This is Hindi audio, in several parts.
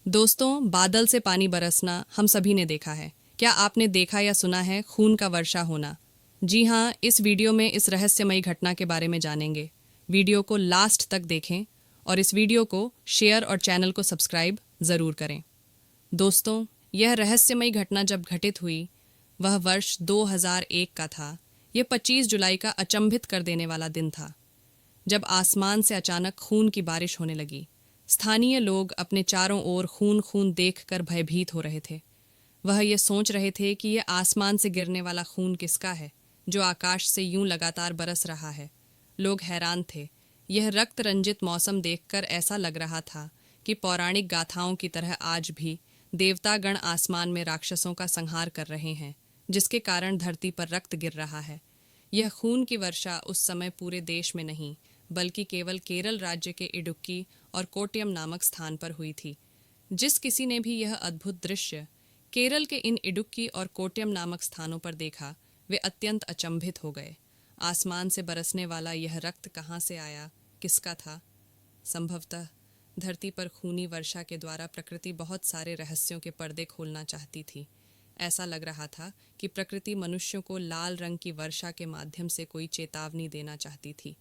दोस्तों, बादल से पानी बरसना हम सभी ने देखा है। क्या आपने देखा या सुना है खून का वर्षा होना? जी हाँ, इस वीडियो में इस रहस्यमयी घटना के बारे में जानेंगे। वीडियो को लास्ट तक देखें और इस वीडियो को शेयर और चैनल को सब्सक्राइब ज़रूर करें। दोस्तों, यह रहस्यमयी घटना जब घटित हुई, वह वर्ष 2001 का था। यह 25 जुलाई का अचंभित कर देने वाला दिन था, जब आसमान से अचानक खून की बारिश होने लगी। स्थानीय लोग अपने चारों ओर खून खून देखकर भयभीत हो रहे थे। वह ये सोच रहे थे कि यह आसमान से गिरने वाला खून किसका है, जो आकाश से यूं लगातार बरस रहा है। लोग हैरान थे। यह रक्त रंजित मौसम देखकर ऐसा लग रहा था कि पौराणिक गाथाओं की तरह आज भी देवतागण आसमान में राक्षसों का संहार कर रहे हैं, जिसके कारण धरती पर रक्त गिर रहा है। यह खून की वर्षा उस समय पूरे देश में नहीं, बल्कि केवल केरल राज्य के इडुक्की और कोट्यम नामक स्थान पर हुई थी। जिस किसी ने भी यह अद्भुत दृश्य केरल के इन इडुक्की और कोट्यम नामक स्थानों पर देखा, वे अत्यंत अचंभित हो गए। आसमान से बरसने वाला यह रक्त कहाँ से आया, किसका था? संभवतः धरती पर खूनी वर्षा के द्वारा प्रकृति बहुत सारे रहस्यों के पर्दे खोलना चाहती थी। ऐसा लग रहा था कि प्रकृति मनुष्यों को लाल रंग की वर्षा के माध्यम से कोई चेतावनी देना चाहती थी।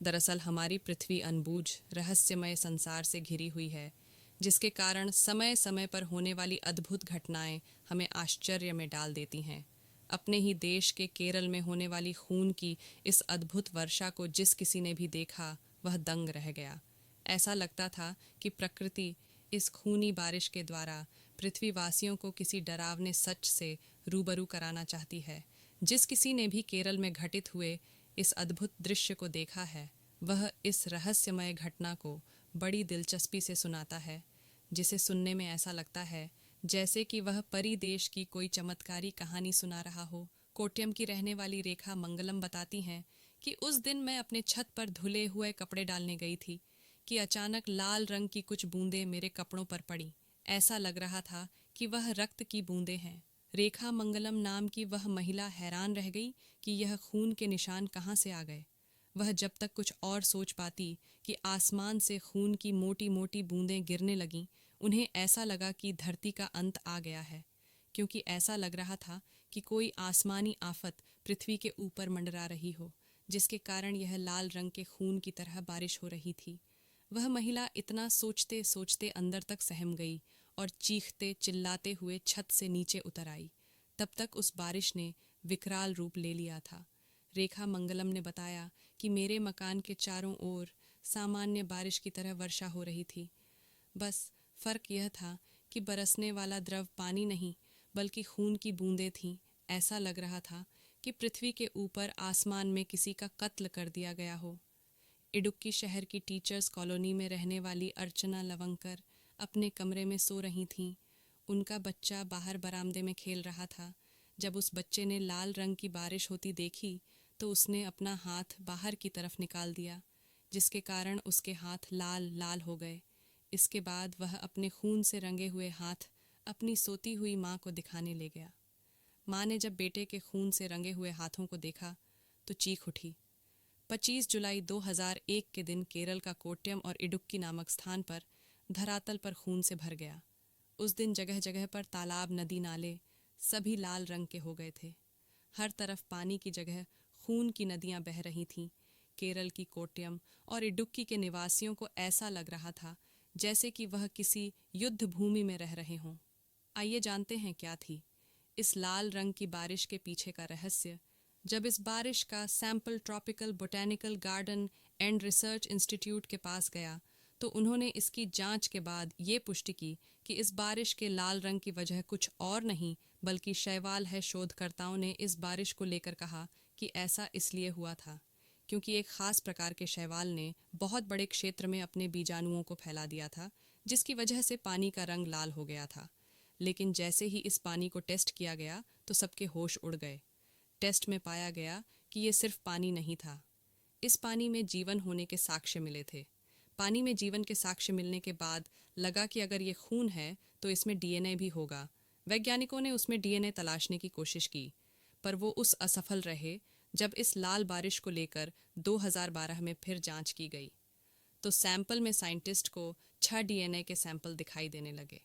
दरअसल हमारी पृथ्वी अनबूझ रहस्यमय संसार से घिरी हुई है, जिसके कारण समय समय पर होने वाली अद्भुत घटनाएं हमें आश्चर्य में डाल देती हैं। अपने ही देश के केरल में होने वाली खून की इस अद्भुत वर्षा को जिस किसी ने भी देखा, वह दंग रह गया। ऐसा लगता था कि प्रकृति इस खूनी बारिश के द्वारा पृथ्वीवासियों को किसी डरावने सच से रूबरू कराना चाहती है। जिस किसी ने भी केरल में घटित हुए इस अद्भुत दृश्य को देखा है, वह इस रहस्यमय घटना को बड़ी दिलचस्पी से सुनाता है, जिसे सुनने में ऐसा लगता है जैसे कि वह परी देश की कोई चमत्कारी कहानी सुना रहा हो। कोट्यम की रहने वाली रेखा मंगलम बताती हैं कि उस दिन मैं अपने छत पर धुले हुए कपड़े डालने गई थी कि अचानक लाल रंग की कुछ बूंदें मेरे कपड़ों पर पड़ी। ऐसा लग रहा था कि वह रक्त की बूंदें हैं। रेखा मंगलम नाम की वह महिला हैरान रह गई कि यह खून के निशान कहाँ से आ गए। वह जब तक कुछ और सोच पाती कि आसमान से खून की मोटी मोटी बूंदें गिरने लगीं, उन्हें ऐसा लगा कि धरती का अंत आ गया है, क्योंकि ऐसा लग रहा था कि कोई आसमानी आफत पृथ्वी के ऊपर मंडरा रही हो, जिसके कारण यह लाल रंग के खून की तरह बारिश हो रही थी। वह महिला इतना सोचते सोचते अंदर तक सहम गई और चीखते चिल्लाते हुए छत से नीचे उतर आई। तब तक उस बारिश ने विकराल रूप ले लिया था। रेखा मंगलम ने बताया कि मेरे मकान के चारों ओर सामान्य बारिश की तरह वर्षा हो रही थी। बस फर्क यह था कि बरसने वाला द्रव पानी नहीं, बल्कि खून की बूंदें थीं। ऐसा लग रहा था कि पृथ्वी के ऊपर आसमान में किसी का कत्ल कर दिया गया हो। इडुक्की शहर की टीचर्स कॉलोनी में रहने वाली अर्चना लवंकर अपने कमरे में सो रही थीं। उनका बच्चा बाहर बरामदे में खेल रहा था। जब उस बच्चे ने लाल रंग की बारिश होती देखी, तो उसने अपना हाथ बाहर की तरफ निकाल दिया, जिसके कारण उसके हाथ लाल लाल हो गए। इसके बाद वह अपने खून से रंगे हुए हाथ अपनी सोती हुई माँ को दिखाने ले गया। माँ ने जब बेटे के खून से रंगे हुए हाथों को देखा तो चीख उठी। 25 जुलाई 2001 के दिन केरल का कोट्यम और इडुक्की नामक स्थान पर धरातल पर खून से भर गया। उस दिन जगह जगह पर तालाब, नदी, नाले सभी लाल रंग के हो गए थे। हर तरफ पानी की जगह खून की नदियां बह रही थीं। केरल की कोट्यम और इडुक्की के निवासियों को ऐसा लग रहा था जैसे कि वह किसी युद्ध भूमि में रह रहे हों। आइए जानते हैं क्या थी इस लाल रंग की बारिश के पीछे का रहस्य। जब इस बारिश का sample tropical botanical garden and research institute के पास गया, तो उन्होंने इसकी जांच के बाद ये पुष्टि की कि इस बारिश के लाल रंग की वजह कुछ और नहीं, बल्कि शैवाल है। शोधकर्ताओं ने इस बारिश को लेकर कहा कि ऐसा इसलिए हुआ था क्योंकि एक खास प्रकार के शैवाल ने बहुत बड़े क्षेत्र में अपने बीजाणुओं को फैला दिया था, जिसकी वजह से पानी का रंग लाल हो गया था। लेकिन जैसे ही इस पानी को टेस्ट किया गया तो सबके होश उड़ गए। टेस्ट में पाया गया कि ये सिर्फ पानी नहीं था, इस पानी में जीवन होने के साक्ष्य मिले थे। पानी में जीवन के साक्ष्य मिलने के बाद लगा कि अगर ये खून है तो इसमें डीएनए भी होगा। वैज्ञानिकों ने उसमें डीएनए तलाशने की कोशिश की, पर वो उस असफल रहे। जब इस लाल बारिश को लेकर 2012 में फिर जांच की गई, तो सैंपल में साइंटिस्ट को अच्छा डीएनए के सैंपल दिखाई देने लगे।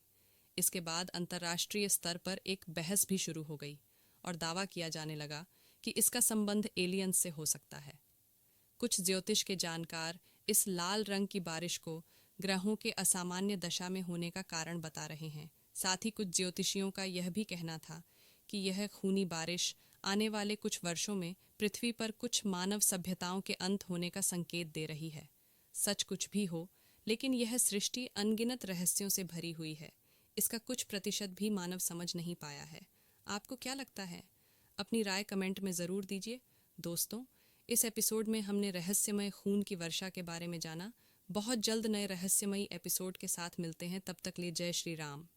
इसके बाद अंतर्राष्ट्रीय स्तर पर एक बहस भी शुरू हो गई और दावा किया जाने लगा कि इसका संबंध एलियंस से हो सकता है। कुछ ज्योतिष के जानकार इस लाल रंग की बारिश को ग्रहों के असामान्य दशा में होने का कारण बता रहे हैं। साथ ही कुछ ज्योतिषियों का यह भी कहना था कि यह खूनी बारिश आने वाले कुछ वर्षों में पृथ्वी पर कुछ मानव सभ्यताओं के अंत होने का संकेत दे रही है। सच कुछ भी हो, लेकिन यह सृष्टि अनगिनत रहस्यों से भरी हुई है। इसका कुछ प्रतिशत भी मानव समझ नहीं पाया है। आपको क्या लगता है? अपनी राय कमेंट में ज़रूर दीजिए। दोस्तों, इस एपिसोड में हमने रहस्यमय खून की वर्षा के बारे में जाना। बहुत जल्द नए रहस्यमयी एपिसोड के साथ मिलते हैं। तब तक लिए जय श्री राम।